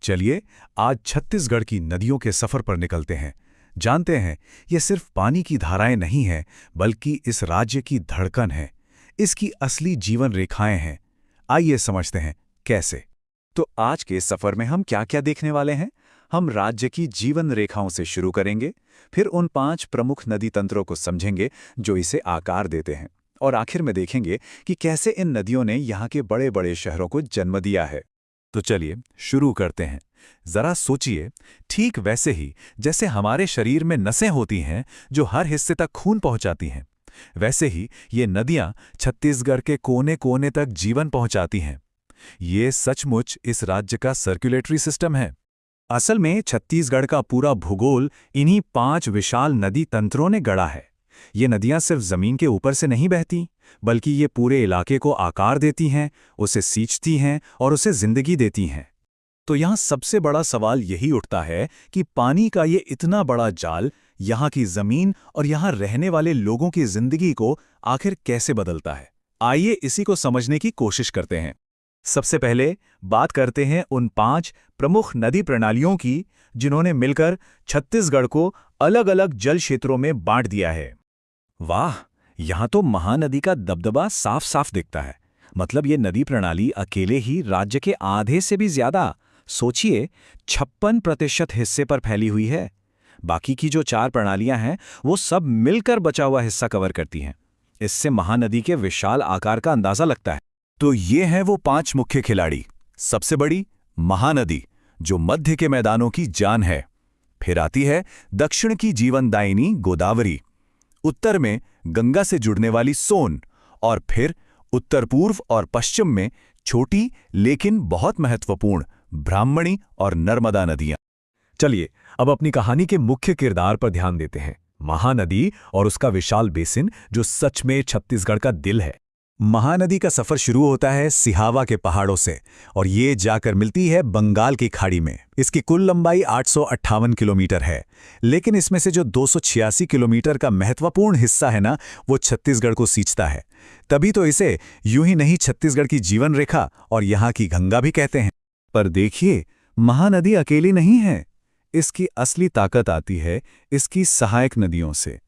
चलिए आज छत्तीसगढ़ की नदियों के सफर पर निकलते हैं। जानते हैं ये सिर्फ पानी की धाराएं नहीं हैं, बल्कि इस राज्य की धड़कन है। इसकी असली जीवन रेखाएं हैं। आइए समझते हैं कैसे। तो आज के सफर में हम क्या क्या देखने वाले हैं। हम राज्य की जीवन रेखाओं से शुरू करेंगे, फिर उन 5 प्रमुख नदी तंत्रों को समझेंगे जो इसे आकार देते हैं, और आखिर में देखेंगे कि कैसे इन नदियों ने यहाँ के बड़े बड़े शहरों को जन्म दिया है। तो चलिए शुरू करते हैं। जरा सोचिए, ठीक वैसे ही जैसे हमारे शरीर में नसें होती हैं जो हर हिस्से तक खून पहुंचाती हैं, वैसे ही ये नदियां छत्तीसगढ़ के कोने कोने तक जीवन पहुंचाती हैं। ये सचमुच इस राज्य का सर्कुलेटरी सिस्टम है। असल में छत्तीसगढ़ का पूरा भूगोल इन्हीं 5 विशाल नदी तंत्रों ने गढ़ा है। ये नदियां सिर्फ जमीन के ऊपर से नहीं बहती, बल्कि ये पूरे इलाके को आकार देती हैं, उसे सींचती हैं और उसे जिंदगी देती हैं। तो यहाँ सबसे बड़ा सवाल यही उठता है कि पानी का ये इतना बड़ा जाल यहाँ की जमीन और यहाँ रहने वाले लोगों की जिंदगी को आखिर कैसे बदलता है। आइए इसी को समझने की कोशिश करते हैं। सबसे पहले बात करते हैं उन 5 प्रमुख नदी प्रणालियों की जिन्होंने मिलकर छत्तीसगढ़ को अलग अलग जल क्षेत्रों में बांट दिया है। वाह, यहाँ तो महानदी का दबदबा साफ साफ दिखता है। मतलब ये नदी प्रणाली अकेले ही राज्य के आधे से भी ज्यादा, सोचिए 56% हिस्से पर फैली हुई है। बाकी की जो 4 प्रणालियां हैं वो सब मिलकर बचा हुआ हिस्सा कवर करती हैं। इससे महानदी के विशाल आकार का अंदाजा लगता है। तो ये हैं वो 5 मुख्य खिलाड़ी। सबसे बड़ी महानदी, जो मध्य के मैदानों की जान है। फिर आती है दक्षिण की जीवनदायिनी गोदावरी, उत्तर में गंगा से जुड़ने वाली सोन, और फिर उत्तर पूर्व और पश्चिम में छोटी लेकिन बहुत महत्वपूर्ण ब्राह्मणी और नर्मदा नदियां। चलिए अब अपनी कहानी के मुख्य किरदार पर ध्यान देते हैं, महानदी और उसका विशाल बेसिन जो सच में छत्तीसगढ़ का दिल है। महानदी का सफर शुरू होता है सिहावा के पहाड़ों से और ये जाकर मिलती है बंगाल की खाड़ी में। इसकी कुल लंबाई 858 किलोमीटर है, लेकिन इसमें से जो 286 किलोमीटर का महत्वपूर्ण हिस्सा है ना, वो छत्तीसगढ़ को सींचता है। तभी तो इसे यूं ही नहीं छत्तीसगढ़ की जीवन रेखा और यहाँ की गंगा भी कहते हैं। पर देखिए, महानदी अकेली नहीं है। इसकी असली ताकत आती है इसकी सहायक नदियों से।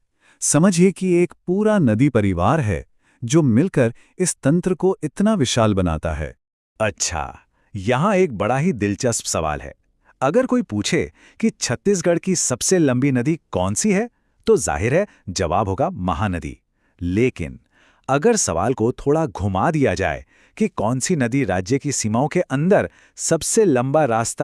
समझिए कि एक पूरा नदी परिवार है जो मिलकर इस तंत्र को इतना विशाल बनाता है। अच्छा, यहाँ एक बड़ा ही दिलचस्प सवाल है। अगर कोई पूछे कि छत्तीसगढ़ की सबसे लंबी नदी कौन सी है, तो जाहिर है जवाब होगा महानदी। लेकिन अगर सवाल को थोड़ा घुमा दिया जाए कि कौन सी नदी राज्य की सीमाओं के अंदर सबसे लंबा रास्ता